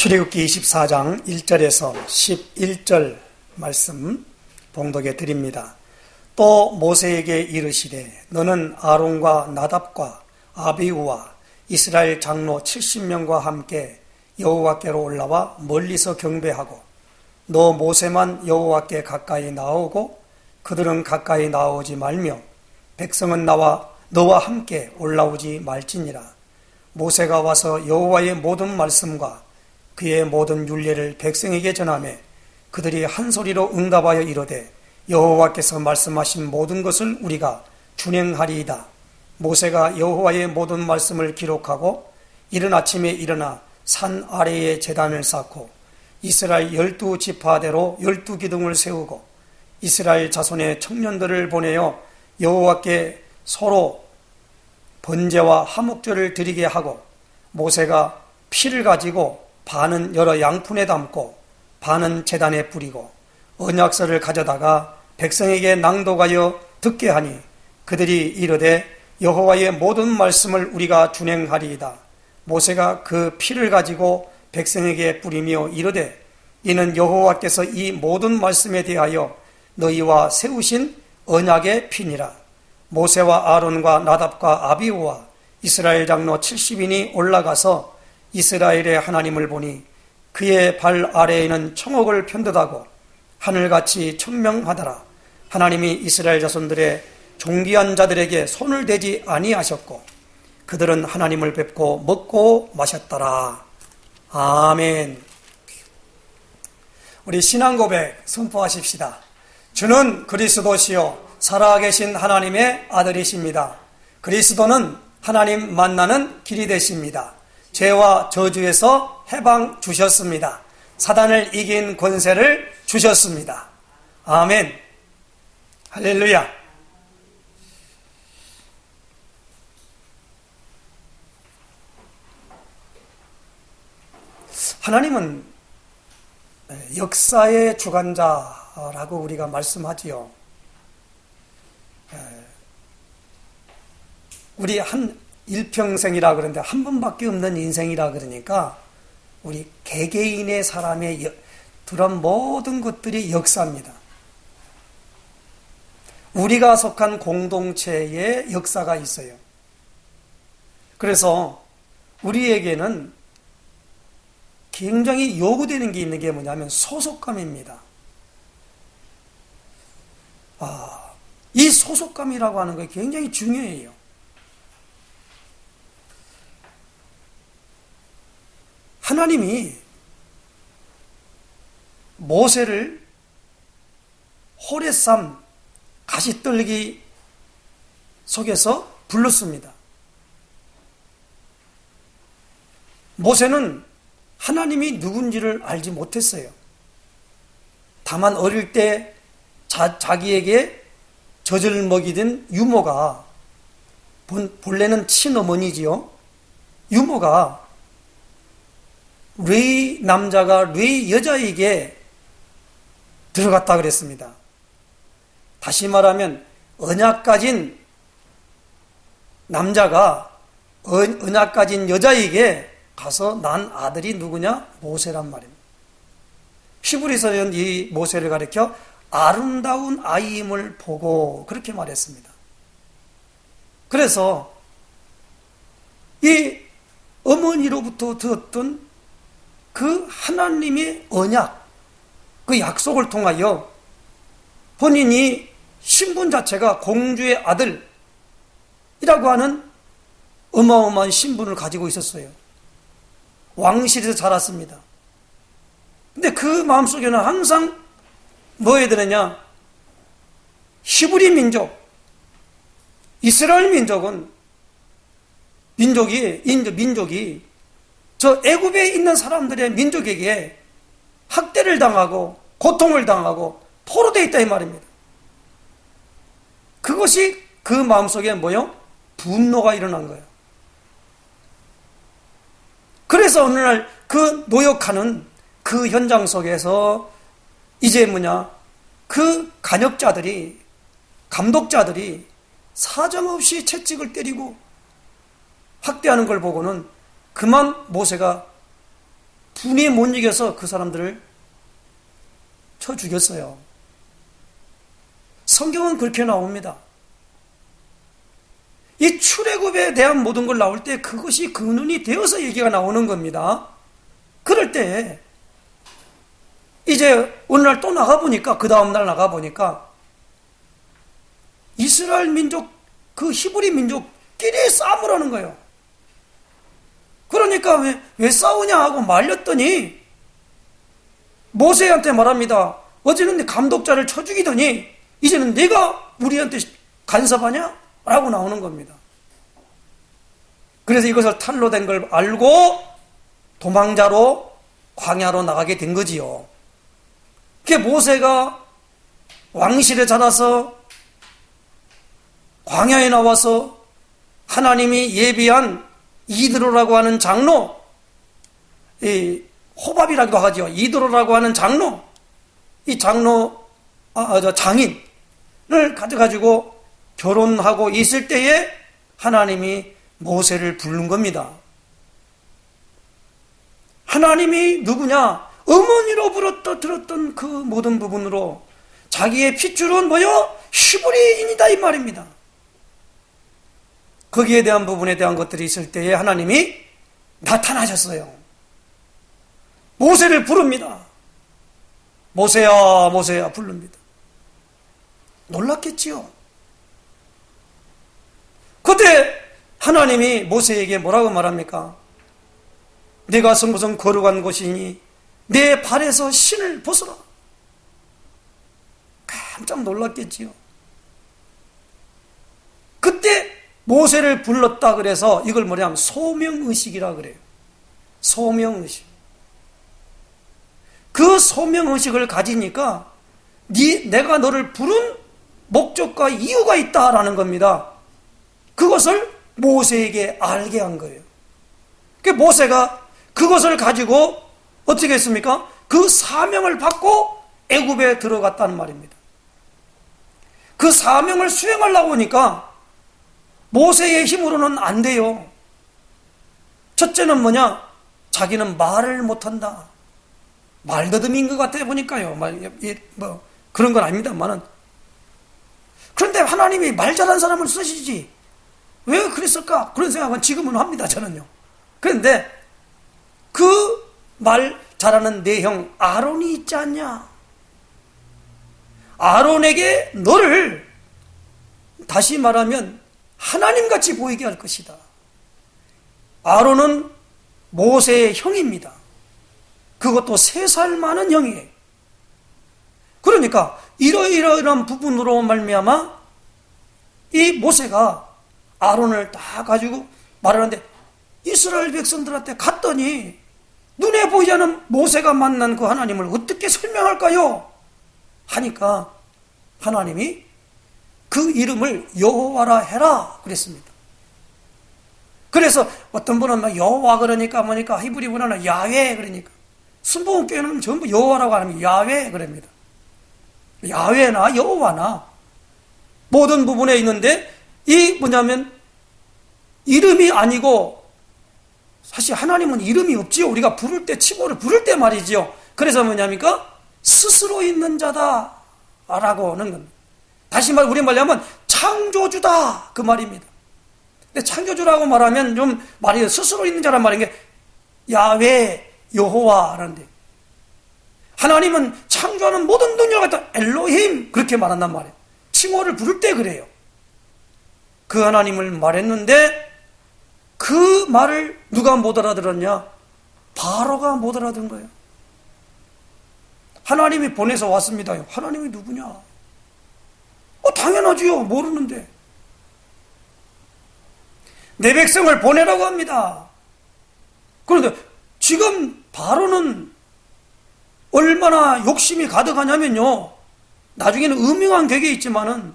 출애굽기 24장 1절에서 11절 말씀 봉독해 드립니다. 또 모세에게 이르시되 너는 아론과 나답과 아비후와 이스라엘 장로 70명과 함께 여호와께로 올라와 멀리서 경배하고 너 모세만 여호와께 가까이 나오고 그들은 가까이 나오지 말며 백성은 너와 함께 올라오지 말지니라. 모세가 와서 여호와의 모든 말씀과 그의 모든 율례를 백성에게 전하매 그들이 한 소리로 응답하여 이르되 여호와께서 말씀하신 모든 것을 우리가 준행하리이다. 모세가 여호와의 모든 말씀을 기록하고 이른 아침에 일어나 산 아래에 제단을 쌓고 이스라엘 12지파대로 12기둥을 세우고 이스라엘 자손의 청년들을 보내어 여호와께 서로 번제와 화목제를 드리게 하고 모세가 피를 가지고 반은 여러 양푼에 담고 반은 제단에 뿌리고 언약서를 가져다가 백성에게 낭독하여 듣게 하니 그들이 이르되 여호와의 모든 말씀을 우리가 준행하리이다. 모세가 그 피를 가지고 백성에게 뿌리며 이르되 이는 여호와께서 이 모든 말씀에 대하여 너희와 세우신 언약의 피니라. 모세와 아론과 나답과 아비후와 이스라엘 장로 70인이 올라가서 이스라엘의 하나님을 보니 그의 발 아래에는 청옥을 편듯하고 하늘같이 청명하더라. 하나님이 이스라엘 자손들의 존귀한 자들에게 손을 대지 아니하셨고 그들은 하나님을 뵙고 먹고 마셨더라. 아멘. 우리 신앙 고백 선포하십시다. 주는 그리스도시요 살아계신 하나님의 아들이십니다. 그리스도는 하나님 만나는 길이 되십니다. 죄와 저주에서 해방 주셨습니다. 사단을 이긴 권세를 주셨습니다. 아멘. 할렐루야. 하나님은 역사의 주관자라고 우리가 말씀하지요. 우리 일평생이라 그러는데 한 번밖에 없는 인생이라 그러니까 우리 개개인의 사람의 그런 모든 것들이 역사입니다. 우리가 속한 공동체의 역사가 있어요. 그래서 우리에게는 굉장히 요구되는 게 있는 게 뭐냐면 소속감입니다. 이 소속감이라고 하는 게 굉장히 중요해요. 하나님이 모세를 호레산 가시떨기 속에서 불렀습니다. 모세는 하나님이 누군지를 알지 못했어요. 다만 어릴 때 자기에게 젖을 먹이던 유모가 본래는 친어머니지요. 유모가 레위 남자가 레위 여자에게 들어갔다 그랬습니다. 다시 말하면 언약 가진 남자가 언약 가진 여자에게 가서 난 아들이 누구냐? 모세란 말입니다. 히브리서는 이 모세를 가리켜 아름다운 아이임을 보고 그렇게 말했습니다. 그래서 이 어머니로부터 들었던 그 하나님의 언약, 그 약속을 통하여 본인이 신분 자체가 공주의 아들이라고 하는 어마어마한 신분을 가지고 있었어요. 왕실에서 자랐습니다. 근데 그 마음속에는 항상 뭐 해야 되느냐? 히브리 민족, 이스라엘 민족이 저 애굽에 있는 사람들의 민족에게 학대를 당하고 고통을 당하고 포로되어 있다 이 말입니다. 그것이 그 마음속에 뭐요? 분노가 일어난 거예요. 그래서 어느 날 그 노역하는 그 현장 속에서 이제 그 간역자들이, 감독자들이 사정없이 채찍을 때리고 학대하는 걸 보고는 그만 모세가 분에 못 이겨서 그 사람들을 쳐 죽였어요. 성경은 그렇게 나옵니다. 이 출애굽에 대한 모든 걸 나올 때 그것이 근원이 되어서 얘기가 나오는 겁니다. 그럴 때 이제 어느 날 또 나가보니까, 그 다음날 나가보니까 이스라엘 민족, 그 히브리 민족끼리 싸움을 하는 거예요. 그러니까 왜 싸우냐 하고 말렸더니 모세한테 말합니다. 어제는 감독자를 쳐 죽이더니 이제는 네가 우리한테 간섭하냐? 라고 나오는 겁니다. 그래서 이것을 탈로 된 걸 알고 도망자로 광야로 나가게 된 거지요. 그게 모세가 왕실에 자라서 광야에 나와서 하나님이 예비한 이드로라고 하는 장로, 호밥이라고 하죠. 이드로라고 하는 장로, 이 장로, 장인을 가져가지고 결혼하고 있을 때에 하나님이 모세를 부른 겁니다. 하나님이 누구냐? 어머니로 들었던 그 모든 부분으로 자기의 핏줄은 뭐요? 히브리인이다 이 말입니다. 거기에 대한 부분에 대한 것들이 있을 때에 하나님이 나타나셨어요. 모세를 부릅니다. 모세야 모세야 부릅니다. 놀랐겠지요. 그때 하나님이 모세에게 뭐라고 말합니까? 내가 무슨 거룩한 곳이니 내 발에서 신을 벗어라. 깜짝 놀랐겠지요. 그때 모세를 불렀다 그래서 이걸 뭐냐면 소명의식이라 그래요. 소명의식. 그 소명의식을 가지니까 내가 너를 부른 목적과 이유가 있다라는 겁니다. 그것을 모세에게 알게 한 거예요. 그러니까 모세가 그것을 가지고 어떻게 했습니까? 그 사명을 받고 애굽에 들어갔다는 말입니다. 그 사명을 수행하려고 하니까 모세의 힘으로는 안 돼요. 첫째는 뭐냐? 자기는 말을 못한다. 말더듬인 것 같아 보니까요. 그런 건 아닙니다만은. 그런데 하나님이 말 잘하는 사람을 쓰시지. 왜 그랬을까? 그런 생각은 지금은 합니다, 저는요. 그런데 그 말 잘하는 내 형 아론이 있지 않냐? 아론에게 너를 다시 말하면 하나님같이 보이게 할 것이다. 아론은 모세의 형입니다. 그것도 3살 많은 형이에요. 그러니까 이러이러한 부분으로 말미암아 이 모세가 아론을 다 가지고 말하는데 이스라엘 백성들한테 갔더니 눈에 보이지 않는 모세가 만난 그 하나님을 어떻게 설명할까요? 하니까 하나님이 그 이름을 여호와라 해라 그랬습니다. 그래서 어떤 분은 막 여호와 그러니까 뭐니까 히브리 문화는 야훼 그러니까 순복음교회는 전부 여호와라고 하면 야훼 그럽니다. 야훼나 여호와나 모든 부분에 있는데 이 뭐냐면 이름이 아니고 사실 하나님은 이름이 없지요. 우리가 부를 때 칭호를 부를 때 말이지요. 그래서 뭐냐니까 스스로 있는 자다라고 하는 겁니다. 다시 말 우리말로 하면 창조주다 그 말입니다. 근데 창조주라고 말하면 좀 말이 스스로 있는 자란 말인 게 야훼 여호와라는데 하나님은 창조하는 모든 능력을 갖다 엘로힘 그렇게 말한단 말이에요. 칭호를 부를 때 그래요. 그 하나님을 말했는데 그 말을 누가 못 알아들었냐? 바로가 못 알아듣는 거예요. 하나님이 보내서 왔습니다. 하나님이 누구냐? 당연하지요. 모르는데. 내 백성을 보내라고 합니다. 그런데 지금 바로는 얼마나 욕심이 가득하냐면요. 나중에는 음흉한 격에 있지만은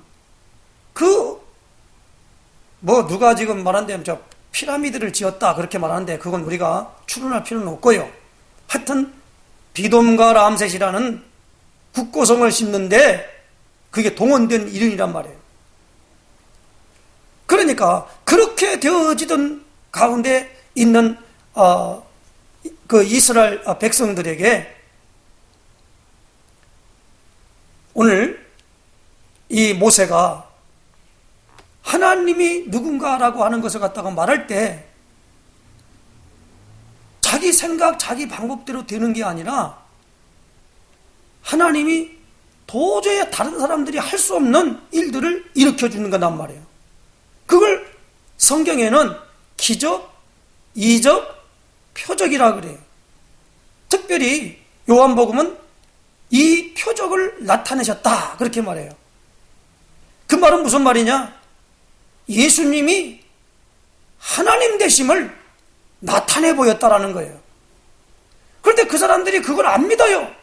누가 지금 말한다면 피라미드를 지었다 그렇게 말하는데 그건 우리가 추론할 필요는 없고요. 하여튼 비돔과 람셋이라는 국고성을 심는데 그게 동원된 일인이란 말이에요. 그러니까 그렇게 되어지던 가운데 있는 그 이스라엘 백성들에게 오늘 이 모세가 하나님이 누군가라고 하는 것을 갖다가 말할 때 자기 생각, 자기 방법대로 되는 게 아니라 하나님이 도저히 다른 사람들이 할 수 없는 일들을 일으켜 주는 거란 말이에요. 그걸 성경에는 기적, 이적, 표적이라 그래요. 특별히 요한복음은 이 표적을 나타내셨다 그렇게 말해요. 그 말은 무슨 말이냐? 예수님이 하나님 되심을 나타내 보였다라는 거예요. 그런데 그 사람들이 그걸 안 믿어요.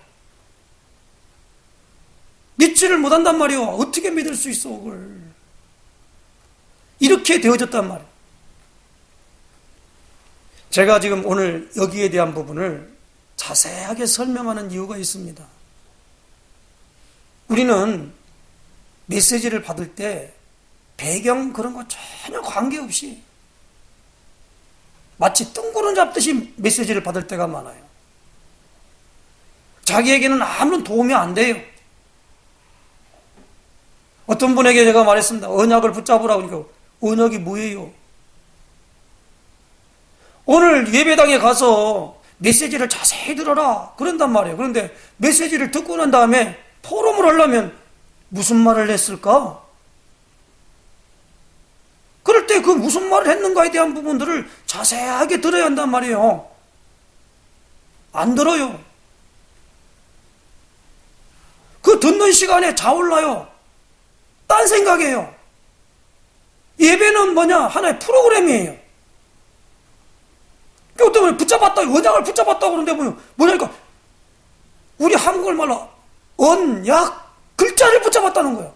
믿지를 못한단 말이에요. 어떻게 믿을 수 있어 그걸. 이렇게 되어졌단 말이에요. 제가 지금 오늘 여기에 대한 부분을 자세하게 설명하는 이유가 있습니다. 우리는 메시지를 받을 때 배경 그런 거 전혀 관계없이 마치 뜬구름 잡듯이 메시지를 받을 때가 많아요. 자기에게는 아무런 도움이 안 돼요. 어떤 분에게 제가 말했습니다. 언약을 붙잡으라고 하니까 언약이 뭐예요? 오늘 예배당에 가서 메시지를 자세히 들어라 그런단 말이에요. 그런데 메시지를 듣고 난 다음에 포럼을 하려면 무슨 말을 했을까? 그럴 때 그 무슨 말을 했는가에 대한 부분들을 자세하게 들어야 한단 말이에요. 안 들어요. 그 듣는 시간에 자올라요. 딴 생각이에요. 예배는 뭐냐? 하나의 프로그램이에요. 어떤 분이 붙잡았다, 언약을 붙잡았다고 그러는데 뭐냐니까 우리 한국말 말로 언약 글자를 붙잡았다는 거예요.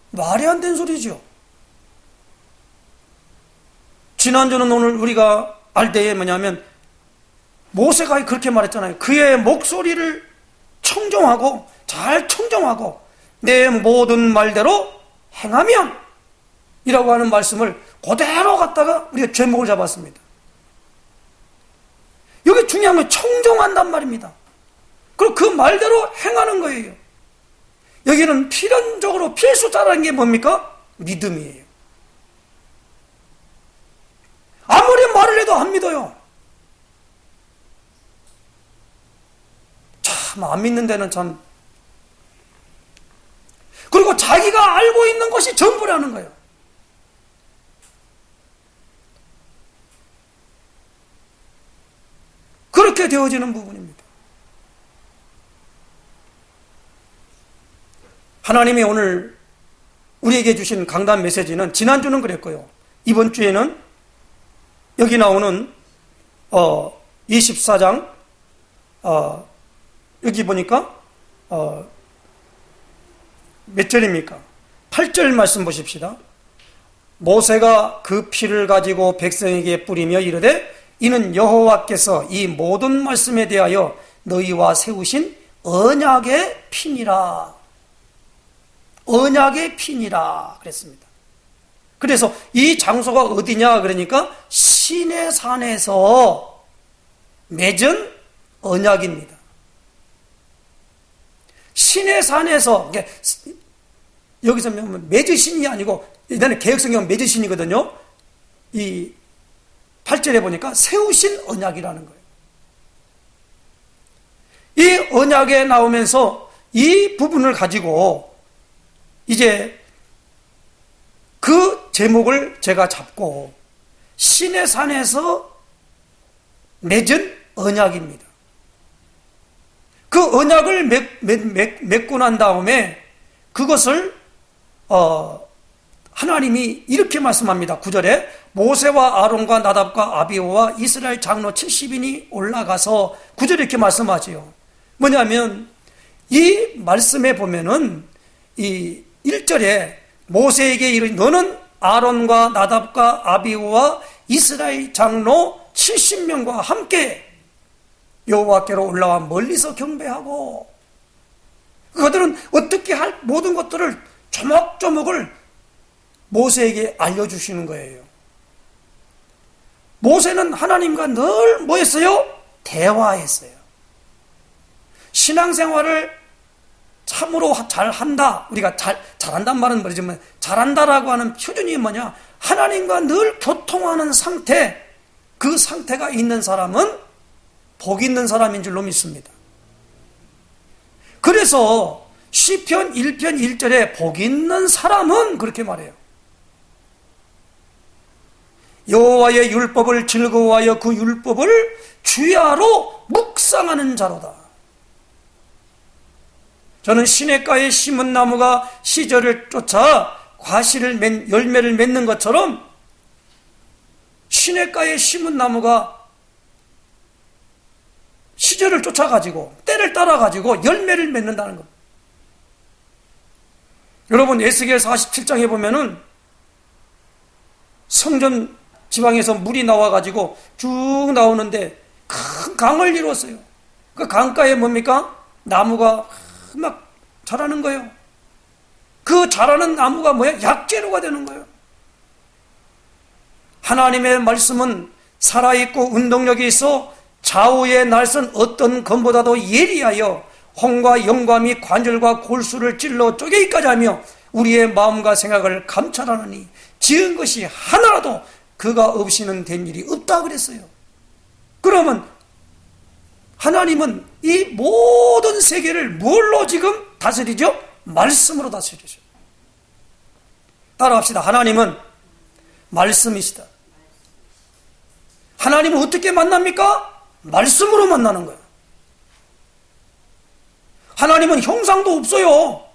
말이 안 되는 소리죠. 지난주는 오늘 우리가 알 때에 뭐냐면 모세가 그렇게 말했잖아요. 그의 목소리를 청정하고 잘 청정하고 내 모든 말대로 행하면 이라고 하는 말씀을 그대로 갖다가 우리가 제목을 잡았습니다. 여기 중요한 건 청정한단 말입니다. 그리고 그 말대로 행하는 거예요. 여기는 필연적으로 필수자라는 게 뭡니까? 믿음이에요. 아무리 말을 해도 안 믿어요. 참 안 믿는 데는 참. 그리고 자기가 알고 있는 것이 전부라는 거예요. 그렇게 되어지는 부분입니다. 하나님이 오늘 우리에게 주신 강단 메시지는 지난주는 그랬고요. 이번 주에는 여기 나오는 24장 여기 보니까 몇 절입니까? 8절 말씀 보십시다. 모세가 그 피를 가지고 백성에게 뿌리며 이르되 이는 여호와께서 이 모든 말씀에 대하여 너희와 세우신 언약의 피니라. 언약의 피니라 그랬습니다. 그래서 이 장소가 어디냐 그러니까 시내산에서 맺은 언약입니다. 시내산에서 여기서 맺으신이 아니고 일단은 개혁성경은 맺으신이거든요. 이 8절에 보니까 세우신 언약이라는 거예요. 이 언약에 나오면서 이 부분을 가지고 이제 그 제목을 제가 잡고 시내산에서 맺은 언약입니다. 그 언약을 맺고 난 다음에 그것을 하나님이 이렇게 말씀합니다. 9절에 모세와 아론과 나답과 아비후와 이스라엘 장로 70인이 올라가서 9절에 이렇게 말씀하지요. 뭐냐면 이 말씀에 보면은 이 1절에 모세에게 이르니 너는 아론과 나답과 아비후와 이스라엘 장로 70명과 함께 여호와께로 올라와 멀리서 경배하고 그들은 어떻게 할 모든 것들을 조목조목을 모세에게 알려주시는 거예요. 모세는 하나님과 늘 뭐 했어요? 대화했어요. 신앙생활을 참으로 잘한다. 우리가 잘한다는 말은 모르지만 잘한다라고 하는 표준이 뭐냐? 하나님과 늘 교통하는 상태, 그 상태가 있는 사람은 복 있는 사람인 줄로 믿습니다. 그래서 시편 1편 1절에 복 있는 사람은 그렇게 말해요. 여호와의 율법을 즐거워하여 그 율법을 주야로 묵상하는 자로다. 저는 시냇가에 심은 나무가 시절을 쫓아 열매를 맺는 것처럼 시냇가에 심은 나무가 시절을 쫓아가지고 때를 따라가지고 열매를 맺는다는 것. 여러분 에스겔 47장에 보면은 성전 지방에서 물이 나와가지고 쭉 나오는데 큰 강을 이루었어요. 그 강가에 뭡니까? 나무가 막 자라는 거예요. 그 자라는 나무가 뭐야? 약재료가 되는 거예요. 하나님의 말씀은 살아있고 운동력이 있어 좌우의 날선 어떤 검보다도 예리하여 홍과 영과 관절과 골수를 찔러 쪼개기까지 하며 우리의 마음과 생각을 감찰하느니 지은 것이 하나라도 그가 없이는 된 일이 없다 그랬어요. 그러면 하나님은 이 모든 세계를 뭘로 지금 다스리죠? 말씀으로 다스리죠. 따라합시다. 하나님은 말씀이시다. 하나님은 어떻게 만납니까? 말씀으로 만나는 거예요. 하나님은 형상도 없어요.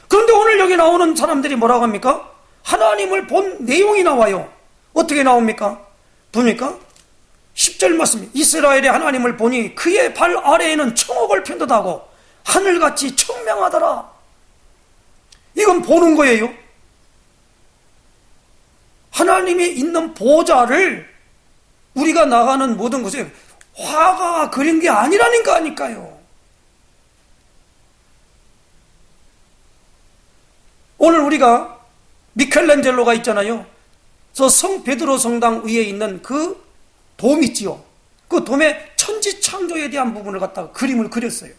그런데 오늘 여기 나오는 사람들이 뭐라고 합니까? 하나님을 본 내용이 나와요. 어떻게 나옵니까? 봅니까? 10절 말씀, 이스라엘의 하나님을 보니 그의 발 아래에는 청옥을 편듯하고 하늘같이 청명하더라. 이건 보는 거예요. 하나님이 있는 보좌를 우리가 나가는 모든 곳에 화가가 그린 게 아니라는 거 아닐까요? 오늘 우리가 미켈란젤로가 있잖아요. 저 성 베드로 성당 위에 있는 그 돔 있지요. 그 돔에 천지창조에 대한 부분을 갖다가 그림을 그렸어요.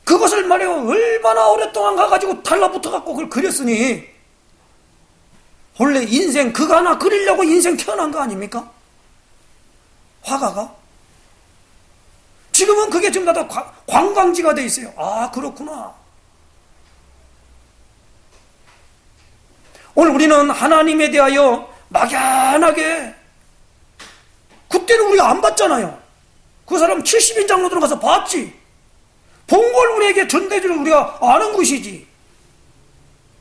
그것을 말이요 얼마나 오랫동안 가가지고 달라붙어갖고 그걸 그렸으니 원래 인생 그거 하나 그리려고 인생 태어난 거 아닙니까? 화가가? 지금은 그게 지금 다 관광지가 돼 있어요. 아 그렇구나. 오늘 우리는 하나님에 대하여 막연하게 그때는 우리가 안 봤잖아요. 그 사람 70인 장로 들어가서 봤지. 본 걸 우리에게 전대주를 우리가 아는 것이지.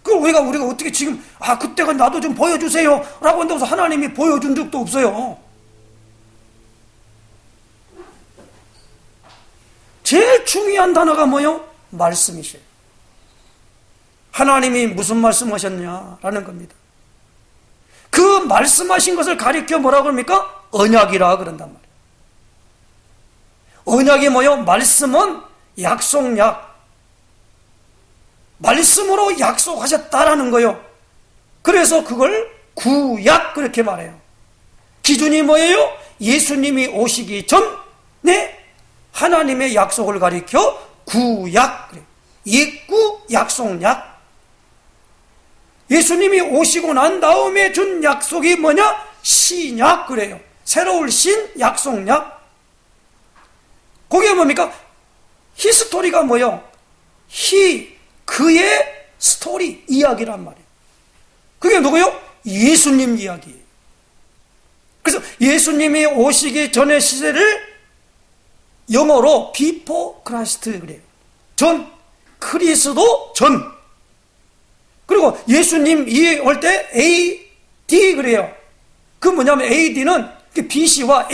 그걸 우리가 어떻게 지금 그때가 나도 좀 보여주세요 라고 한다고 해서 하나님이 보여준 적도 없어요. 제일 중요한 단어가 뭐요? 말씀이셔요. 하나님이 무슨 말씀하셨냐라는 겁니다. 그 말씀하신 것을 가리켜 뭐라고 합니까? 언약이라 그런단 말이에요. 언약이 뭐요? 말씀은 약속약. 말씀으로 약속하셨다라는 거요. 그래서 그걸 구약 그렇게 말해요. 기준이 뭐예요? 예수님이 오시기 전에 하나님의 약속을 가리켜 구약 그래요. 옛구 약속약. 예수님이 오시고 난 다음에 준 약속이 뭐냐? 신약 그래요. 새로운 신 약속약. 그게 뭡니까? 히스토리가 뭐요? 그의 스토리 이야기란 말이에요. 그게 누구요? 예수님 이야기예요. 그래서 예수님이 오시기 전의 시대를 영어로 before Christ 그래요. 전, 그리스도 전. 그리고 예수님 올 때 AD 그래요. 그 뭐냐면 AD는 BC와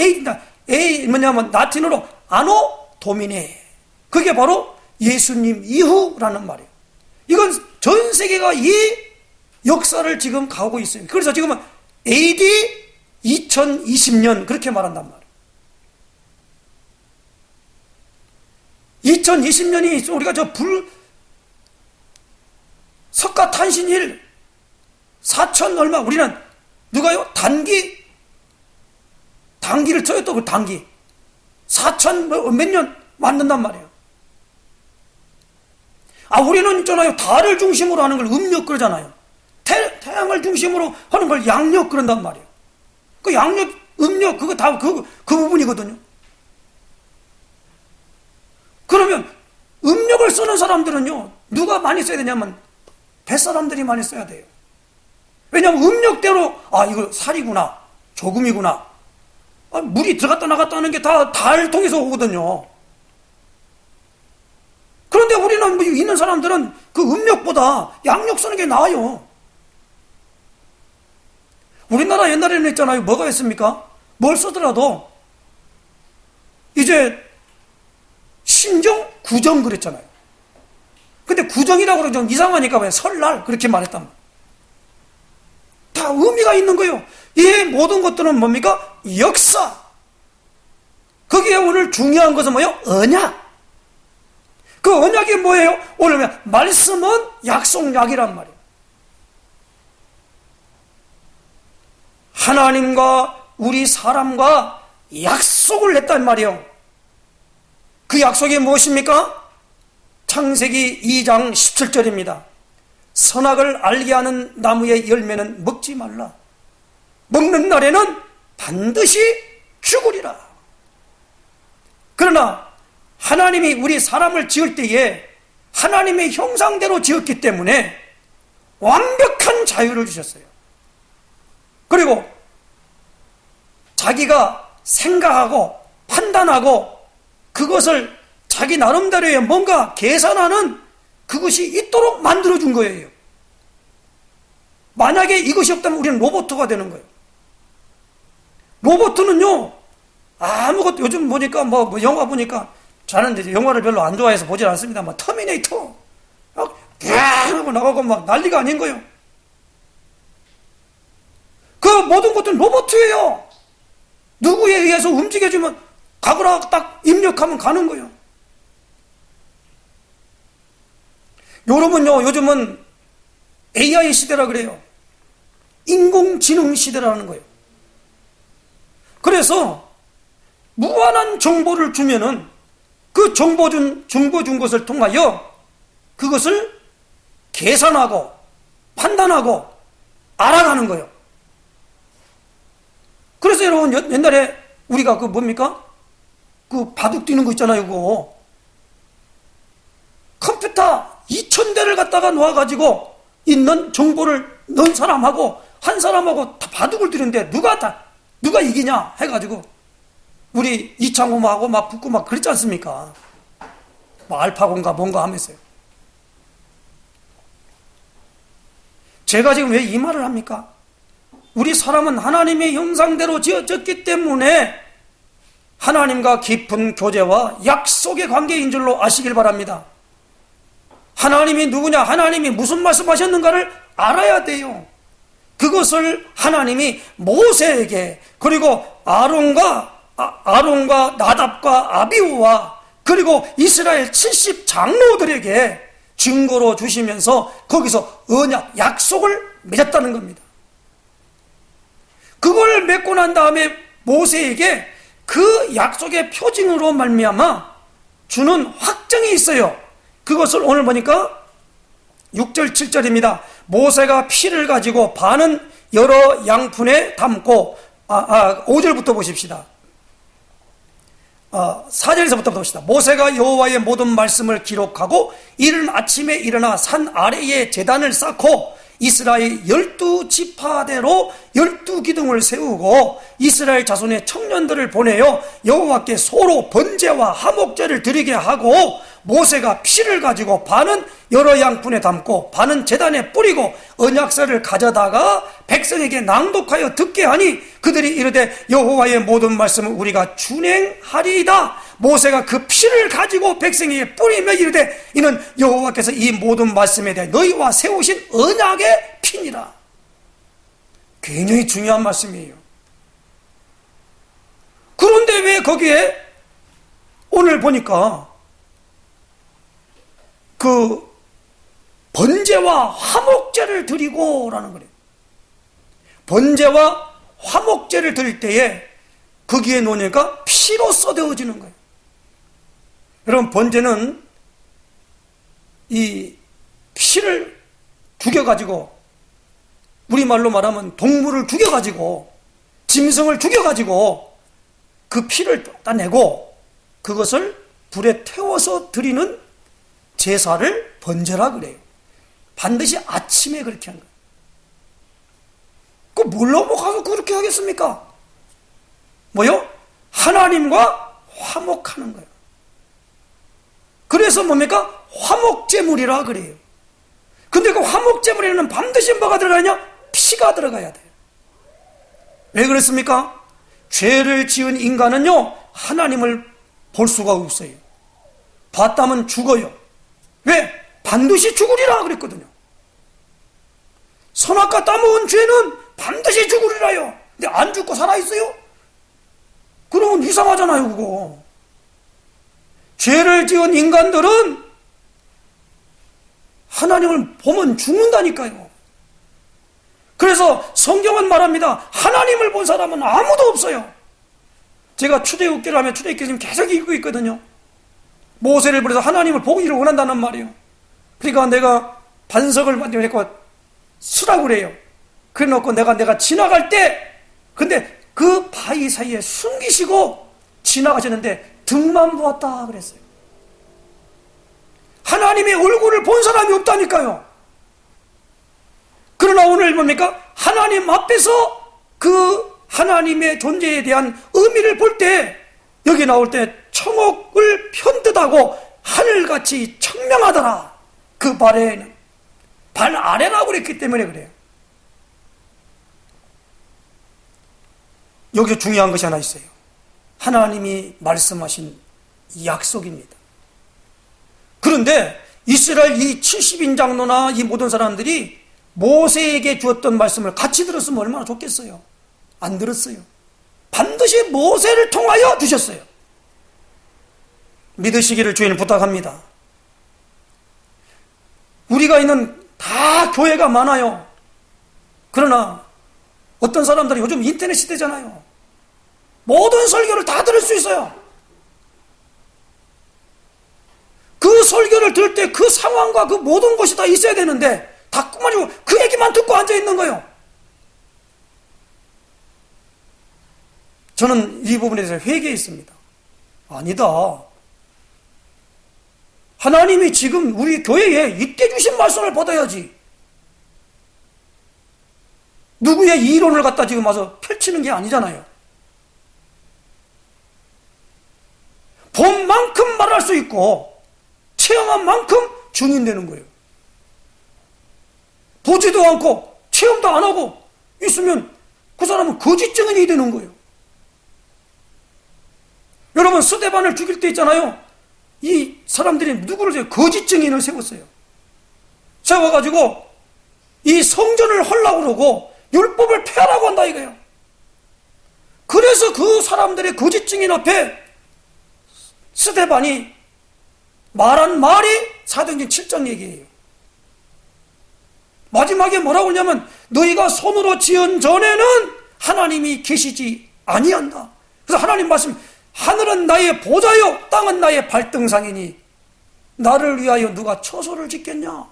A 뭐냐면 라틴어로 아노 도미네. 그게 바로 예수님 이후라는 말이에요. 이건 전 세계가 이 역사를 지금 가고 있어요. 그래서 지금은 AD 2020년 그렇게 말한단 말이에요. 2020년이 우리가 석가탄신일 4천 얼마, 우리는 누가요? 단기를 쳐요. 또 그 단기 4천 몇 년 만든단 말이에요. 우리는 있잖아요, 달을 중심으로 하는 걸 음력 그러잖아요. 태양을 중심으로 하는 걸 양력 그런단 말이에요. 그 양력, 음력 그거 다 그 부분이거든요. 그러면 음력을 쓰는 사람들은요, 누가 많이 써야 되냐면 뱃사람들이 많이 써야 돼요. 왜냐하면 음력대로 이거 살이구나, 조금이구나, 물이 들어갔다 나갔다 하는 게 다 달 통해서 오거든요. 그런데 우리는 있는 사람들은 그 음력보다 양력 쓰는 게 나아요. 우리나라 옛날에는 있잖아요, 뭐가 있습니까? 뭘 쓰더라도 이제 신정, 구정 그랬잖아요. 근데 구정이라고 그러면 좀 이상하니까 왜 설날 그렇게 말했단 말이에요. 다 의미가 있는 거예요. 이 모든 것들은 뭡니까? 역사. 거기에 오늘 중요한 것은 뭐예요? 언약. 그 언약이 뭐예요? 오늘 말씀은 약속약이란 말이에요. 하나님과 우리 사람과 약속을 했단 말이에요. 그 약속이 무엇입니까? 창세기 2장 17절입니다. 선악을 알게 하는 나무의 열매는 먹지 말라. 먹는 날에는 반드시 죽으리라. 그러나 하나님이 우리 사람을 지을 때에 하나님의 형상대로 지었기 때문에 완벽한 자유를 주셨어요. 그리고 자기가 생각하고 판단하고 그것을 자기 나름대로의 뭔가 계산하는 그것이 있도록 만들어준 거예요. 만약에 이것이 없다면 우리는 로봇가 되는 거예요. 로봇은요, 아무것도, 요즘 보니까 뭐 영화 보니까, 저는 이제 영화를 별로 안 좋아해서 보질 않습니다. 터미네이터 하고 나가고 막 난리가 아닌 거예요. 그 모든 것들은 로봇이에요. 누구에 의해서 움직여주면 가거라 딱 입력하면 가는 거예요. 여러분요, 요즘은 AI 시대라 그래요. 인공지능 시대라는 거예요. 그래서 무한한 정보를 주면은 그 정보 준 것을 통하여 그것을 계산하고 판단하고 알아가는 거예요. 그래서 여러분, 옛날에 우리가 그 뭡니까? 그 바둑 뛰는 거 있잖아요, 그거. 컴퓨터 2000대를 갖다가 놓아가지고 있는 정보를 넣은 사람하고 한 사람하고 다 바둑을 뛰는데 누가 이기냐 해가지고 우리 이창호하고 막 붙고 막 그랬지 않습니까? 뭐 알파고인가 뭔가 하면서요. 제가 지금 왜 이 말을 합니까? 우리 사람은 하나님의 형상대로 지어졌기 때문에 하나님과 깊은 교제와 약속의 관계인 줄로 아시길 바랍니다. 하나님이 누구냐, 하나님이 무슨 말씀하셨는가를 알아야 돼요. 그것을 하나님이 모세에게, 그리고 아론과 나답과 아비후와 그리고 이스라엘 70 장로들에게 증거로 주시면서 거기서 언약, 약속을 맺었다는 겁니다. 그걸 맺고 난 다음에 모세에게 그 약속의 표징으로 말미암아 주는 확정이 있어요. 그것을 오늘 보니까 6절 7절입니다. 모세가 피를 가지고 반은 여러 양푼에 담고 5절부터 보십시다. 4절에서부터 봅시다. 모세가 여호와의 모든 말씀을 기록하고 이른 아침에 일어나 산 아래에 제단을 쌓고 이스라엘 12지파대로 12기둥을 세우고 이스라엘 자손의 청년들을 보내어 여호와께 소로 번제와 화목제를 드리게 하고 모세가 피를 가지고 반은 여러 양푼에 담고 반은 제단에 뿌리고 언약서를 가져다가 백성에게 낭독하여 듣게 하니 그들이 이르되 여호와의 모든 말씀을 우리가 준행하리이다. 모세가 그 피를 가지고 백성에게 뿌리며 이르되 이는 여호와께서 이 모든 말씀에 대해 너희와 세우신 언약의 피니라. 굉장히 중요한 말씀이에요. 그런데 왜 거기에 오늘 보니까 그 번제와 화목제를 드리고 라는 거예요. 번제와 화목제를 드릴 때에 거기에 놓으니까 피로 쏟아지는 거예요. 여러분, 번제는 이 피를 죽여가지고, 우리말로 말하면 동물을 죽여가지고, 짐승을 죽여가지고 그 피를 따내고 그것을 불에 태워서 드리는 제사를 번제라 그래요. 반드시 아침에 그렇게 하는 거예요. 그 뭘로 가서 그렇게 하겠습니까? 뭐요? 하나님과 화목하는 거예요. 그래서 뭡니까? 화목제물이라 그래요. 근데 그 화목제물에는 반드시 뭐가 들어가냐? 피가 들어가야 돼요. 왜 그렇습니까? 죄를 지은 인간은요, 하나님을 볼 수가 없어요. 봤다면 죽어요. 왜? 반드시 죽으리라 그랬거든요. 선악과 따먹은 죄는 반드시 죽으리라요. 근데 안 죽고 살아있어요? 그러면 이상하잖아요, 그거. 죄를 지은 인간들은 하나님을 보면 죽는다니까요. 그래서 성경은 말합니다. 하나님을 본 사람은 아무도 없어요. 제가 출애굽기를 하면 출애굽기 지금 계속 읽고 있거든요. 모세를 불러서 하나님을 보기를 원한다는 말이에요. 그러니까 내가 반석을 만들고 쓰라고 그래요. 그래 놓고 내가 지나갈 때, 근데 그 바위 사이에 숨기시고 지나가셨는데 등만 보았다 그랬어요. 하나님의 얼굴을 본 사람이 없다니까요. 그러나 오늘 뭡니까? 하나님 앞에서 그 하나님의 존재에 대한 의미를 볼 때, 여기 나올 때 청옥을 편듯하고 하늘같이 청명하더라. 그 발에는 발 아래라고 그랬기 때문에 그래요. 여기서 중요한 것이 하나 있어요. 하나님이 말씀하신 약속입니다. 그런데 이스라엘 이 70인 장로나 이 모든 사람들이 모세에게 주었던 말씀을 같이 들었으면 얼마나 좋겠어요. 안 들었어요. 반드시 모세를 통하여 주셨어요. 믿으시기를 주인을 부탁합니다. 우리가 있는 다 교회가 많아요. 그러나 어떤 사람들은 요즘 인터넷 시대잖아요. 모든 설교를 다 들을 수 있어요. 그 설교를 들을 때 그 상황과 그 모든 것이 다 있어야 되는데 다 꾸마지고 그 얘기만 듣고 앉아 있는 거예요. 저는 이 부분에 대해서 회개했습니다. 아니다. 하나님이 지금 우리 교회에 이때 주신 말씀을 받아야지. 누구의 이론을 갖다 지금 와서 펼치는 게 아니잖아요. 본 만큼 말할 수 있고 체험한 만큼 증인되는 거예요. 보지도 않고 체험도 안 하고 있으면 그 사람은 거짓 증인이 되는 거예요. 여러분, 스데반을 죽일 때 있잖아요. 이 사람들이 누구를 거짓 증인을 세웠어요. 세워가지고 이 성전을 헐라고 그러고 율법을 폐하라고 한다 이거예요. 그래서 그 사람들의 거짓 증인 앞에 스데반이 말한 말이 사도행전 7장 얘기예요. 마지막에 뭐라고 하냐면 너희가 손으로 지은 전에는 하나님이 계시지 아니한다. 그래서 하나님 말씀, 하늘은 나의 보좌요 땅은 나의 발등상이니 나를 위하여 누가 처소를 짓겠냐.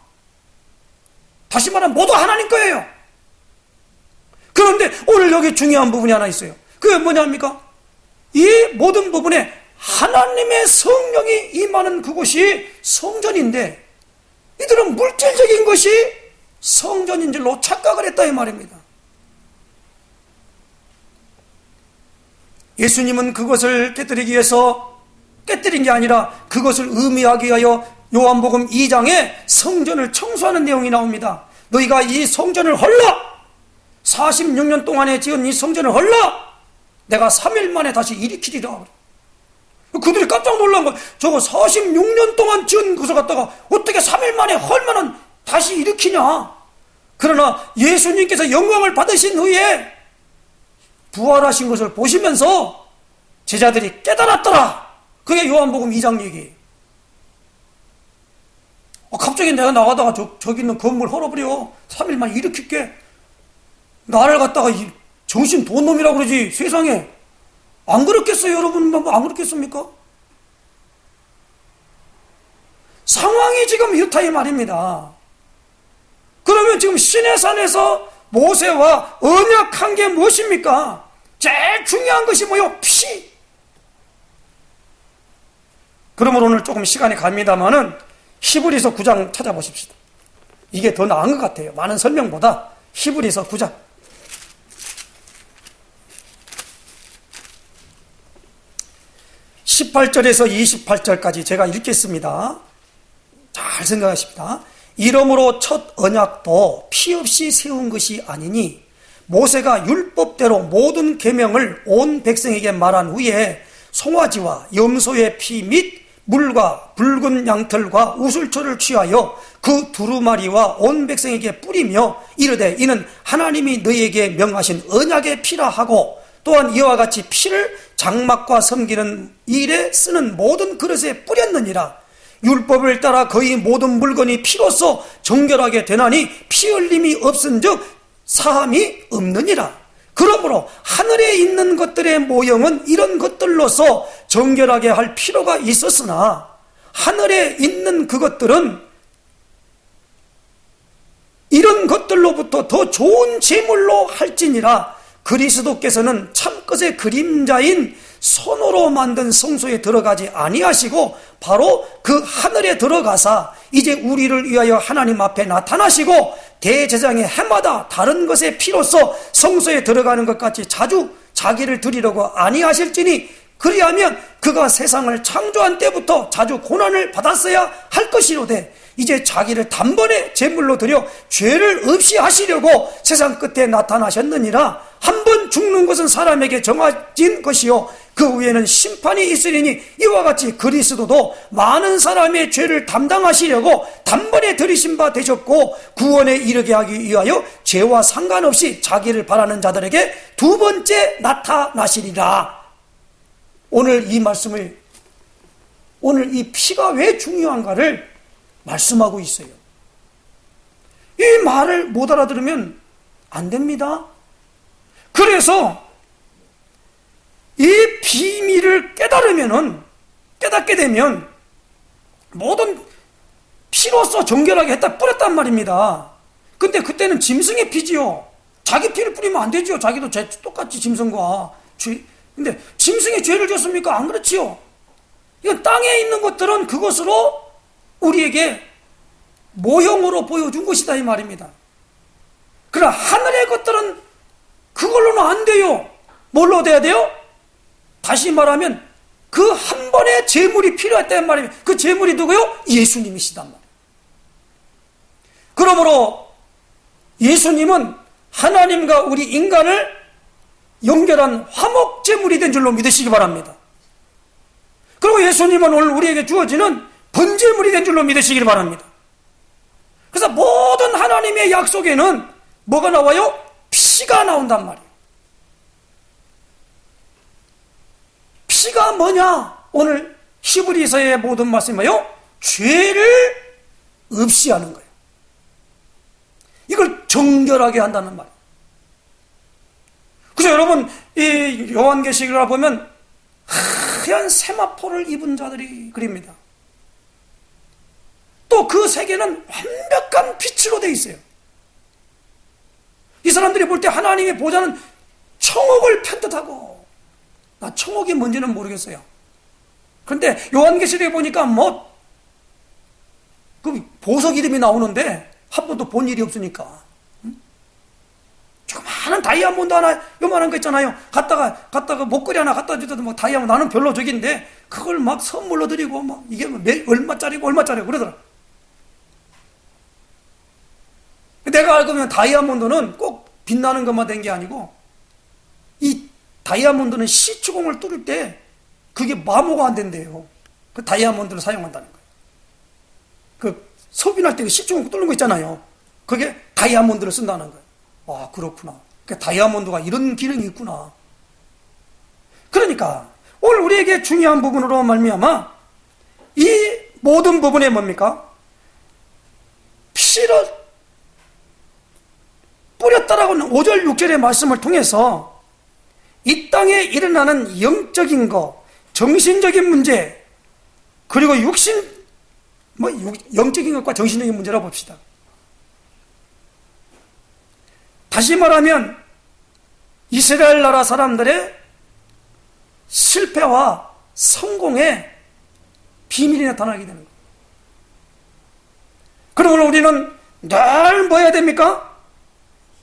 다시 말하면 모두 하나님 거예요. 그런데 오늘 여기 중요한 부분이 하나 있어요. 그게 뭐냐입니까? 이 모든 부분에 하나님의 성령이 임하는 그곳이 성전인데 이들은 물질적인 것이 성전인 줄로 착각을 했다 이 말입니다. 예수님은 그것을 깨뜨리기 위해서 깨뜨린 게 아니라 그것을 의미하기 위하여 요한복음 2장에 성전을 청소하는 내용이 나옵니다. 너희가 이 성전을 헐라! 46년 동안에 지은 이 성전을 헐라! 내가 3일 만에 다시 일으키리라. 그들이 깜짝 놀란 거예요. 저거 46년 동안 지은 것을 갖다가 어떻게 3일 만에 헐면은 다시 일으키냐. 그러나 예수님께서 영광을 받으신 후에 부활하신 것을 보시면서 제자들이 깨달았더라. 그게 요한복음 2장 얘기예요. 갑자기 내가 나가다가 저기 있는 건물 헐어버려. 3일 만에 일으킬게. 나를 갖다가 정신 돈 놈이라고 그러지. 세상에 안 그렇겠어요? 여러분 안 그렇겠습니까? 상황이 지금 이렇다 이 말입니다. 그러면 지금 시내산에서 모세와 언약한 게 무엇입니까? 제일 중요한 것이 뭐요? 피. 그러므로 오늘 조금 시간이 갑니다만은 히브리서 9장 찾아보십시다. 이게 더 나은 것 같아요. 많은 설명보다 히브리서 9장. 18절에서 28절까지 제가 읽겠습니다. 잘 생각하십니다. 이러므로 첫 언약도 피 없이 세운 것이 아니니 모세가 율법대로 모든 계명을 온 백성에게 말한 후에 송아지와 염소의 피 및 물과 붉은 양털과 우슬초를 취하여 그 두루마리와 온 백성에게 뿌리며 이르되 이는 하나님이 너희에게 명하신 언약의 피라 하고 또한 이와 같이 피를 장막과 섬기는 일에 쓰는 모든 그릇에 뿌렸느니라. 율법을 따라 거의 모든 물건이 피로써 정결하게 되나니 피 흘림이 없은즉 사함이 없느니라. 그러므로 하늘에 있는 것들의 모형은 이런 것들로서 정결하게 할 필요가 있었으나 하늘에 있는 그것들은 이런 것들로부터 더 좋은 제물로 할지니라. 그리스도께서는 참것의 그림자인 손으로 만든 성소에 들어가지 아니하시고 바로 그 하늘에 들어가사 이제 우리를 위하여 하나님 앞에 나타나시고 대제사장의 해마다 다른 것의 피로써 성소에 들어가는 것 같이 자주 자기를 드리려고 아니하실지니 그리하면 그가 세상을 창조한 때부터 자주 고난을 받았어야 할 것이로되 이제 자기를 단번에 제물로 드려 죄를 없이 하시려고 세상 끝에 나타나셨느니라. 한 번 죽는 것은 사람에게 정해진 것이요 그 후에는 심판이 있으리니 이와 같이 그리스도도 많은 사람의 죄를 담당하시려고 단번에 들이신 바 되셨고 구원에 이르게 하기 위하여 죄와 상관없이 자기를 바라는 자들에게 두 번째 나타나시리라. 오늘 이 말씀을, 오늘 이 피가 왜 중요한가를 말씀하고 있어요. 이 말을 못 알아들으면 안 됩니다. 그래서 이 비밀을 깨닫게 되면 모든 피로써 정결하게 했다 뿌렸단 말입니다. 근데 그때는 짐승의 피지요. 자기 피를 뿌리면 안 되죠. 자기도 똑같이 짐승과 죄. 근데 짐승의 죄를 졌습니까? 안 그렇지요. 이건 땅에 있는 것들은 그것으로 우리에게 모형으로 보여준 것이다 이 말입니다. 그러나 하늘의 것들은 그걸로는 안 돼요. 뭘로 돼야 돼요? 다시 말하면 그 한 번의 제물이 필요했다는 말이에요. 그 제물이 누구요? 예수님이시단 말이에요. 그러므로 예수님은 하나님과 우리 인간을 연결한 화목 제물이 된 줄로 믿으시기 바랍니다. 그리고 예수님은 오늘 우리에게 주어지는 번제물이 된 줄로 믿으시기 바랍니다. 그래서 모든 하나님의 약속에는 뭐가 나와요? 피가 나온단 말이에요. 피가 뭐냐? 오늘 히브리서의 모든 말씀이 뭐예요? 죄를 없이 하는 거예요. 이걸 정결하게 한다는 말이에요. 그래서 여러분 이 요한계시록을 보면 하얀 세마포를 입은 자들이 그립니다. 또 그 세계는 완벽한 빛으로 되어 있어요. 이 사람들이 볼 때 하나님의 보좌는 청옥을 편듯하고, 나 청옥이 뭔지는 모르겠어요. 그런데 요한계시록에 보니까 그 보석 이름이 나오는데 한 번도 본 일이 없으니까 조그마한 다이아몬드 하나 요만한 거 있잖아요. 갖다가 목걸이 하나 갖다 주더라도 뭐 다이아몬드 나는 별로 저긴데 그걸 막 선물로 드리고 막 이게 얼마짜리고 그러더라. 내가 알고 보면 다이아몬드는 꼭 빛나는 것만 된 게 아니고 이 다이아몬드는 시추공을 뚫을 때 그게 마모가 안 된대요. 그 다이아몬드를 사용한다는 거예요. 그 소비할 때 시추공 뚫는 거 있잖아요. 그게 다이아몬드를 쓴다는 거예요. 아, 그렇구나. 그러니까 다이아몬드가 이런 기능이 있구나. 그러니까 오늘 우리에게 중요한 부분으로 말미암아 이 모든 부분에 뭡니까? 피를 뿌렸다라고는 5절 6절의 말씀을 통해서 이 땅에 일어나는 영적인 거, 정신적인 문제, 그리고 영적인 것과 정신적인 문제라 봅시다. 다시 말하면 이스라엘 나라 사람들의 실패와 성공의 비밀이 나타나게 되는 거예요. 그러므로 우리는 늘 뭐 해야 됩니까?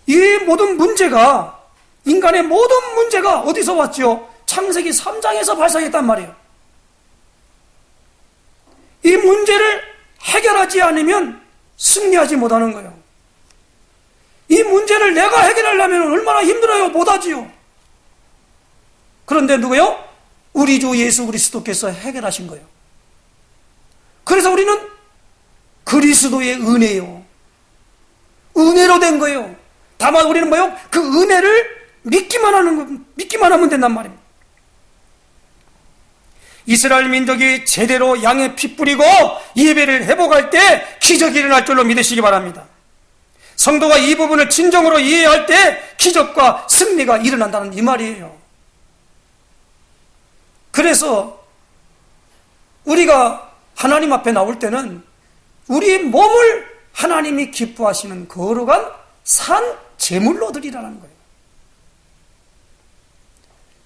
이 모든 문제가, 인간의 모든 문제가 어디서 왔죠? 창세기 3장에서 발생했단 말이에요. 이 문제를 해결하지 않으면 승리하지 못하는 거예요. 이 문제를 내가 해결하려면 얼마나 힘들어요? 못하지요. 그런데 누구요? 우리 주 예수 그리스도께서 해결하신 거예요. 그래서 우리는 그리스도의 은혜요, 은혜로 된 거예요. 다만 우리는 뭐요? 그 은혜를 믿기만 하면 된단 말입니다. 이스라엘 민족이 제대로 양의 피 뿌리고 예배를 회복할 때 기적이 일어날 줄로 믿으시기 바랍니다. 성도가 이 부분을 진정으로 이해할 때 기적과 승리가 일어난다는 이 말이에요. 그래서 우리가 하나님 앞에 나올 때는 우리 몸을 하나님이 기뻐하시는 거룩한 산 제물로 드리라는 거예요.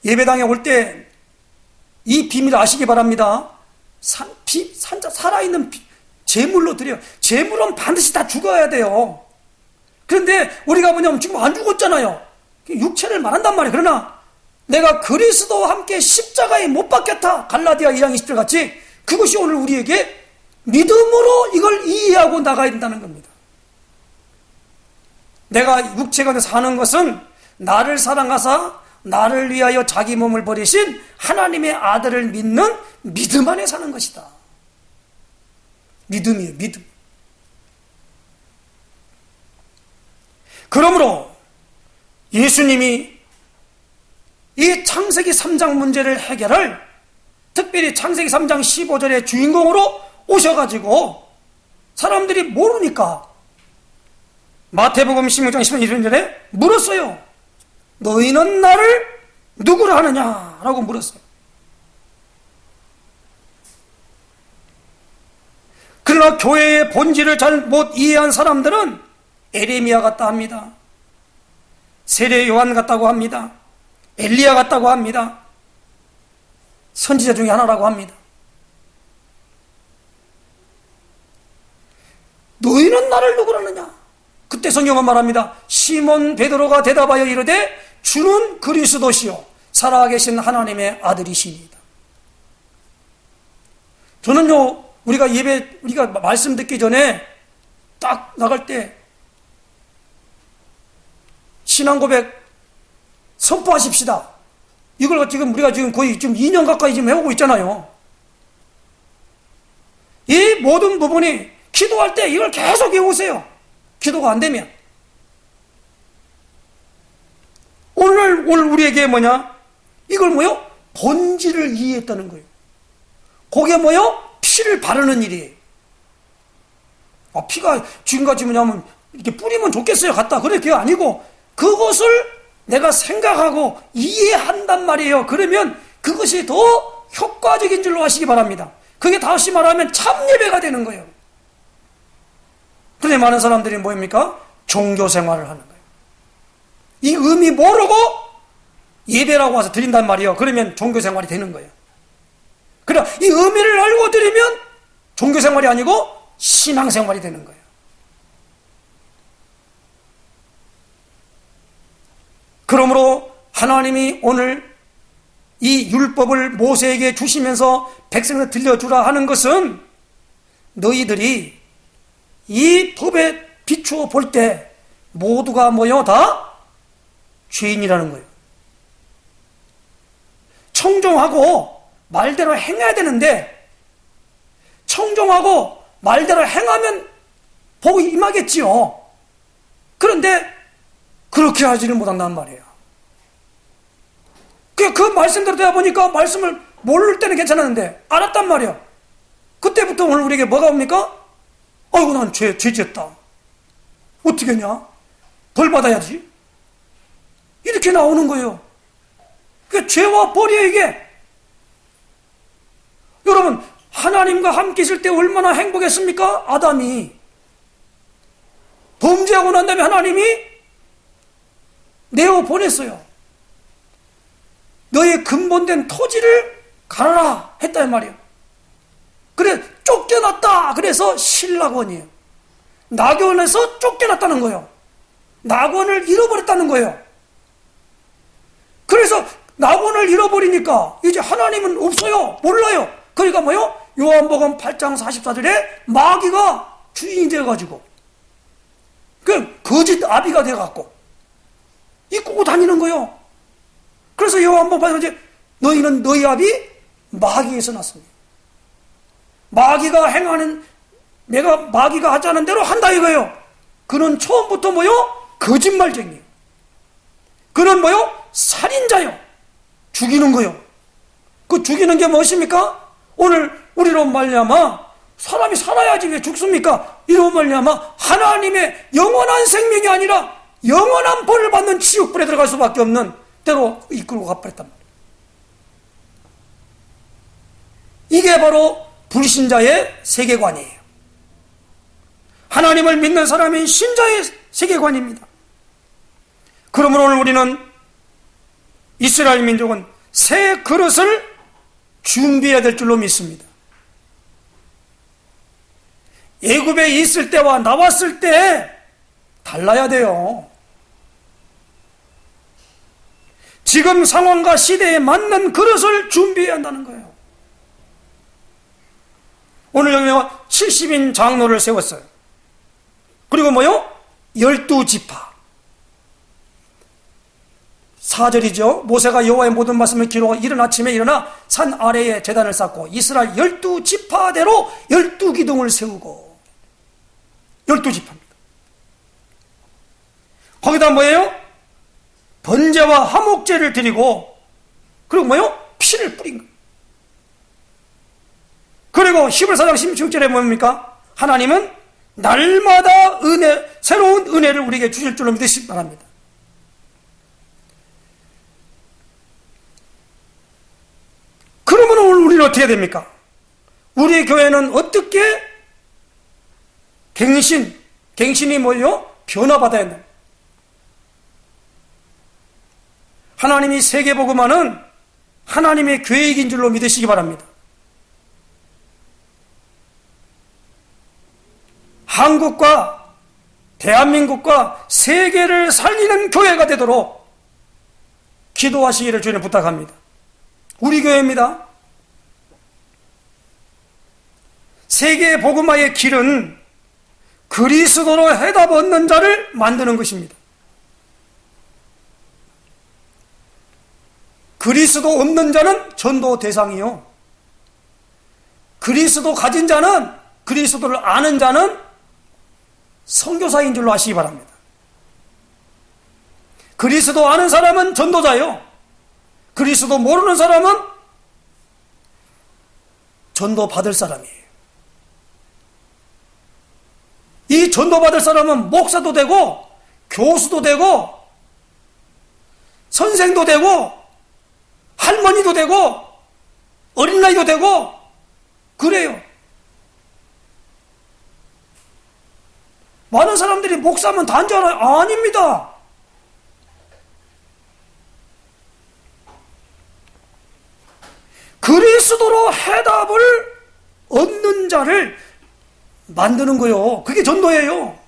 예배당에 올 때 이 비밀 아시기 바랍니다. 살아있는 제물로 드려요. 제물은 반드시 다 죽어야 돼요. 그런데 우리가 뭐냐면 지금 안 죽었잖아요. 육체를 말한단 말이에요. 그러나 내가 그리스도와 함께 십자가에 못 박혔다, 갈라디아 2장 20절 같이, 그것이 오늘 우리에게 믿음으로 이걸 이해하고 나가야 된다는 겁니다. 내가 육체가 사는 것은 나를 사랑하사 나를 위하여 자기 몸을 버리신 하나님의 아들을 믿는 믿음 안에 사는 것이다. 믿음이에요, 믿음. 그러므로 예수님이 이 창세기 3장 문제를 해결할, 특별히 창세기 3장 15절의 주인공으로 오셔가지고 사람들이 모르니까 마태복음 16장 11절에 물었어요. 너희는 나를 누구라 하느냐? 라고 물었어요. 그러나 교회의 본질을 잘 못 이해한 사람들은 에레미야 같다 합니다. 세례 요한 같다고 합니다. 엘리야 같다고 합니다. 선지자 중에 하나라고 합니다. 너희는 나를 누구라느냐? 그때 성경은 말합니다. 시몬 베드로가 대답하여 이르되 주는 그리스도시요 살아계신 하나님의 아들이시니이다. 저는요, 우리가 말씀 듣기 전에 딱 나갈 때 신앙 고백 선포하십시다. 이걸 우리가 지금 거의 2년 가까이 지금 해오고 있잖아요. 이 모든 부분이 기도할 때 이걸 계속 해오세요. 기도가 안 되면. 오늘 우리에게 뭐냐? 이걸 뭐요? 본질을 이해했다는 거예요. 그게 뭐요? 피를 바르는 일이에요. 피가 지금까지 뭐냐면 이렇게 뿌리면 좋겠어요. 갖다. 그게 아니고 그것을 내가 생각하고 이해한단 말이에요. 그러면 그것이 더 효과적인 줄로 아시기 바랍니다. 그게 다시 말하면 참 예배가 되는 거예요. 그런데 많은 사람들이 뭐입니까? 종교 생활을 하는 거예요. 이 의미 모르고 예배라고 와서 드린단 말이에요. 그러면 종교 생활이 되는 거예요. 그러나 이 의미를 알고 드리면 종교 생활이 아니고 신앙 생활이 되는 거예요. 그러므로 하나님이 오늘 이 율법을 모세에게 주시면서 백성을 들려주라 하는 것은 너희들이 이 법에 비추어 볼 때 모두가 뭐요? 다 죄인이라는 거예요. 청종하고 말대로 행해야 되는데 청종하고 말대로 행하면 복이 임하겠지요. 그런데 그렇게 하지를 못한단 말이에요. 그 말씀대로 되다 보니까 말씀을 모를 때는 괜찮았는데 알았단 말이에요. 그때부터 오늘 우리에게 뭐가 옵니까? 아이고 난 죄 지었다. 어떻게 했냐? 벌 받아야지. 이렇게 나오는 거예요. 그 죄와 벌이에요, 이게. 여러분, 하나님과 함께 있을 때 얼마나 행복했습니까? 아담이. 범죄하고 난 다음에 하나님이 내어 보냈어요. 너의 근본된 토지를 갈아라 했단 말이에요. 그래, 쫓겨났다. 그래서 신락원이에요. 낙원에서 쫓겨났다는 거예요. 낙원을 잃어버렸다는 거예요. 그래서 낙원을 잃어버리니까 이제 하나님은 없어요. 몰라요. 그러니까 뭐요? 요한복음 8장 44절에 마귀가 주인이 되어가지고 그 거짓 아비가 되어갖고 이끌고 다니는 거예요. 그래서 요한복음 8장 너희는 너희 아비 마귀에서 났습니다. 마귀가 행하는, 내가 마귀가 하지 않은 대로 한다 이거예요. 그는 처음부터 뭐요? 거짓말쟁이에요. 그는 뭐요? 살인자요. 죽이는 거요. 그 죽이는 게 무엇입니까? 오늘 우리로 말미암아 사람이 살아야지 왜 죽습니까? 이로 말미암아 하나님의 영원한 생명이 아니라 영원한 벌을 받는 지옥불에 들어갈 수밖에 없는 때로 이끌고 가버렸단 말이에요. 이게 바로 불신자의 세계관이에요. 하나님을 믿는 사람인 신자의 세계관입니다. 그러므로 오늘 우리는 이스라엘 민족은 새 그릇을 준비해야 될 줄로 믿습니다. 애굽에 있을 때와 나왔을 때 달라야 돼요. 지금 상황과 시대에 맞는 그릇을 준비해야 한다는 거예요. 오늘 여기 70인 장로를 세웠어요. 그리고 뭐요? 12지파. 4절이죠. 모세가 여호와의 모든 말씀을 기록하고 이른 아침에 일어나 산 아래에 제단을 쌓고 이스라엘 12지파대로 12기둥을 세우고 12지파입니다. 거기다 뭐예요? 번제와 화목제를 드리고 그리고 뭐예요? 피를 뿌린 거예요. 그리고 히브리서 4장 16절에 뭡니까? 하나님은 날마다 새로운 은혜를 우리에게 주실 줄로 믿으시기 바랍니다. 그러면 오늘 우리는 어떻게 됩니까? 우리 교회는 어떻게 갱신이 뭐예요? 변화받아야 한다. 하나님이 세계복음화는 하나님의 계획인 줄로 믿으시기 바랍니다. 한국과 대한민국과 세계를 살리는 교회가 되도록 기도하시기를 주님 부탁합니다. 우리 교회입니다. 세계 복음화의 길은 그리스도로 해답 얻는 자를 만드는 것입니다. 그리스도 없는 자는 전도 대상이요. 그리스도 가진 자는, 그리스도를 아는 자는 선교사인 줄로 아시기 바랍니다. 그리스도 아는 사람은 전도자요. 그리스도 모르는 사람은 전도 받을 사람이에요. 이 전도 받을 사람은 목사도 되고 교수도 되고 선생도 되고 할머니도 되고 어린아이도 되고 그래요. 많은 사람들이 목사면 단지 알아요. 아닙니다. 그리스도로 해답을 얻는 자를 만드는 거예요. 그게 전도예요.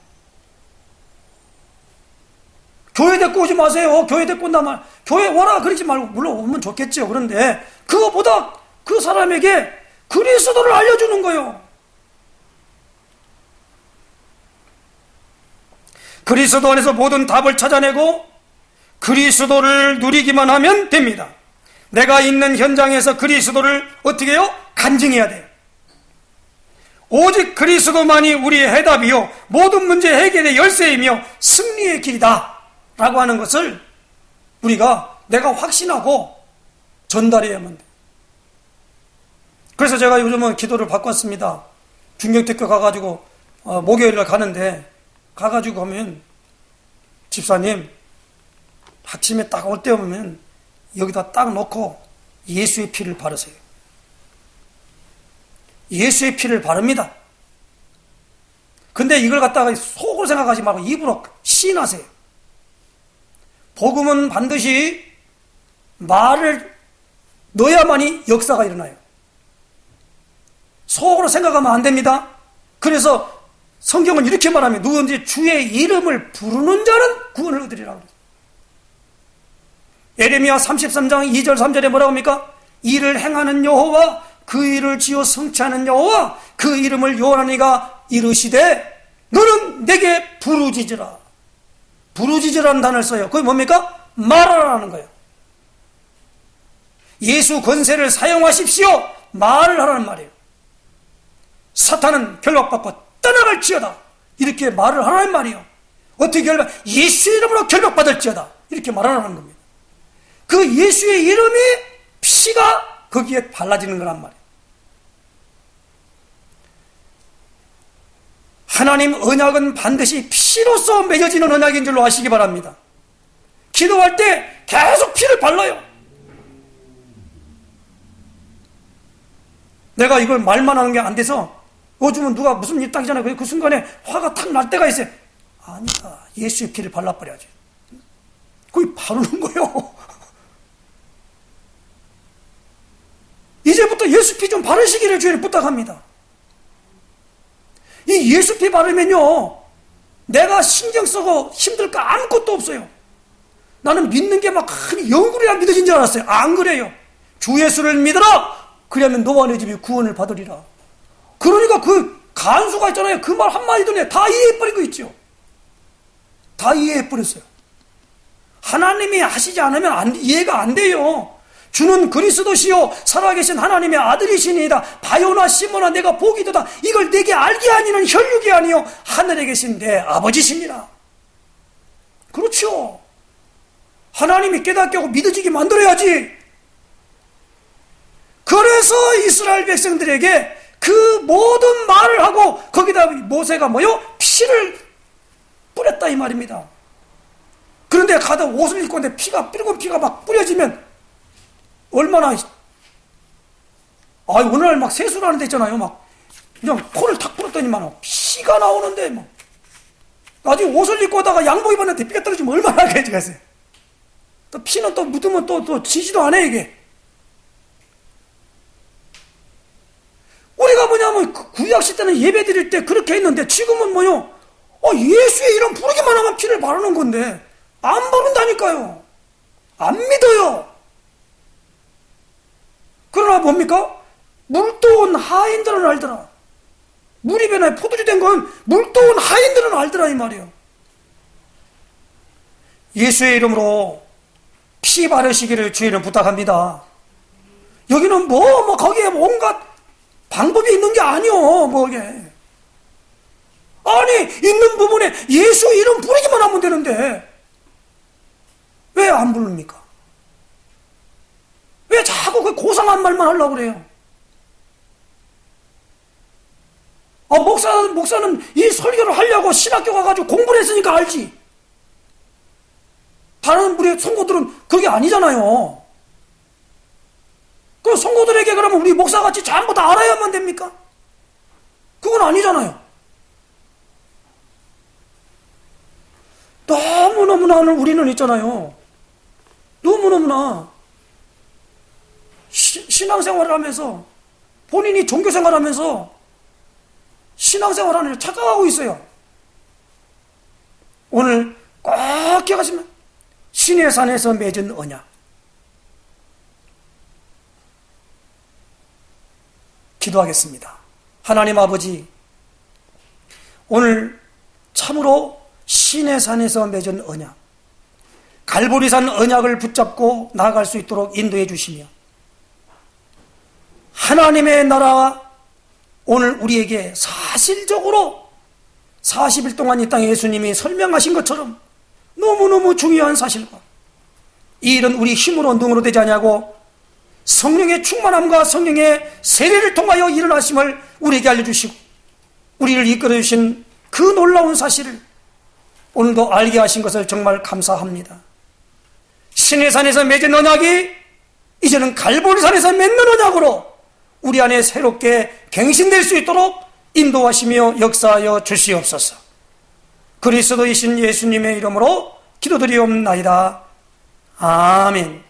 교회 데리고 오지 마세요. 교회 데리고 온다면 교회 오라 그러지 말고 물론 오면 좋겠죠. 그런데 그거보다 그 사람에게 그리스도를 알려주는 거예요. 그리스도 안에서 모든 답을 찾아내고 그리스도를 누리기만 하면 됩니다. 내가 있는 현장에서 그리스도를 어떻게 해요? 간증해야 돼요. 오직 그리스도만이 우리의 해답이요 모든 문제 해결의 열쇠이며 승리의 길이다 라고 하는 것을 우리가 내가 확신하고 전달해야만 돼요. 그래서 제가 요즘은 기도를 바꿨습니다. 중경특교 가가지고 목요일날 가는데 가가지고 하면 집사님, 아침에 딱 올 때 오면 여기다 딱 놓고 예수의 피를 바르세요. 예수의 피를 바릅니다. 근데 이걸 갖다가 속으로 생각하지 말고 입으로 시인하세요. 복음은 반드시 말을 넣어야만이 역사가 일어나요. 속으로 생각하면 안 됩니다. 그래서 성경은 이렇게 말하면 누구든지 주의 이름을 부르는 자는 구원을 얻으리라고 그래요. 예레미야 33장 2절 3절에 뭐라고 합니까? 이를 행하는 여호와, 그 일을 지어 성취하는 여호와, 그 이름을 여호와니가 이르시되 너는 내게 부르짖으라. 부르짖으라는 단어를 써요. 그게 뭡니까? 말하라는 거예요. 예수 권세를 사용하십시오. 말을 하라는 말이에요. 사탄은 결박받고 떠나갈지어다. 이렇게 말을 하라는 말이에요. 어떻게 예수 이름으로 결박받을지어다. 이렇게 말하라는 겁니다. 그 예수의 이름이 피가 거기에 발라지는 거란 말이에요. 하나님 언약은 반드시 피로써 맺어지는 언약인 줄로 아시기 바랍니다. 기도할 때 계속 피를 발라요. 내가 이걸 말만 하는 게 안 돼서 요즘은 누가 무슨 일 딱이잖아요. 그 순간에 화가 탁 날 때가 있어요. 아니다. 예수의 피를 발라버려야지. 그게 바르는 거예요. 이제부터 예수 피 좀 바르시기를 주님 부탁합니다. 이 예수 피 바르면요, 내가 신경 쓰고 힘들 거 아무것도 없어요. 나는 믿는 게 막 영구리라 믿어진 줄 알았어요. 안 그래요. 주 예수를 믿어라. 그러면 너와 내 집이 구원을 받으리라. 그러니까 그 간수가 있잖아요. 그 말 한마디도 다 이해해버린 거 있죠. 다 이해해버렸어요. 하나님이 하시지 않으면 이해가 안 돼요. 주는 그리스도시요 살아계신 하나님의 아들이시니이다. 바요나 시모나 내가 보기도다. 이걸 내게 알게 아니는 혈육이 아니요 하늘에 계신 내 아버지시니라. 그렇죠. 하나님이 깨닫게 하고 믿어지게 만들어야지. 그래서 이스라엘 백성들에게 그 모든 말을 하고 거기다 모세가 뭐요? 피를 뿌렸다 이 말입니다. 그런데 가다 옷을 입고 있는데 붉은 피가 막 뿌려지면 얼마나, 어느 날 막 세수를 하는 데 있잖아요. 막 그냥 코를 탁 뿌렸더니만 피가 나오는데 막 나중에 옷을 입고 오다가 양복 입었는데 피가 떨어지면 얼마나 해지겠어요. 또 피는 또 묻으면 또 지지도 않아요 이게. 우리가 뭐냐면 구약시 때는 예배 드릴 때 그렇게 했는데 지금은 뭐요? 예수의 이름 부르기만 하면 피를 바르는 건데 안 바른다니까요. 안 믿어요. 그러나 뭡니까? 물도온 하인들은 알더라. 물이 변해 포도주 된 건 물도온 하인들은 알더라 이 말이에요. 예수의 이름으로 피 바르시기를 주의를 부탁합니다. 여기는 거기에 온갖 방법이 있는 게 아니요, 이게. 아니, 있는 부분에 예수 이름 부르기만 하면 되는데, 왜 안 부릅니까? 왜 자꾸 그 고상한 말만 하려고 그래요? 목사는 이 설교를 하려고 신학교 가가지고 공부를 했으니까 알지. 다른 우리 성도들은 그게 아니잖아요. 그 성도들에게 그러면 우리 목사같이 전부 다 알아야만 됩니까? 그건 아니잖아요. 너무너무나 우리는 있잖아요. 너무너무나 신앙생활을 하면서 본인이 종교생활을 하면서 신앙생활을 하는 착각하고 있어요. 오늘 꼭 기억하시면 신의 산에서 맺은 언약. 기도하겠습니다. 하나님 아버지, 오늘 참으로 신의 산에서 맺은 언약, 갈보리산 언약을 붙잡고 나아갈 수 있도록 인도해 주시며 하나님의 나라와 오늘 우리에게 사실적으로 40일 동안 이 땅에 예수님이 설명하신 것처럼 너무너무 중요한 사실과 이 일은 우리 힘으로 능으로 되지 않냐고 성령의 충만함과 성령의 세례를 통하여 일어나심을 우리에게 알려주시고 우리를 이끌어주신 그 놀라운 사실을 오늘도 알게 하신 것을 정말 감사합니다. 시내산에서 맺은 언약이 이제는 갈보리산에서 맺는 언약으로 우리 안에 새롭게 갱신될 수 있도록 인도하시며 역사하여 주시옵소서. 그리스도이신 예수님의 이름으로 기도드리옵나이다. 아멘.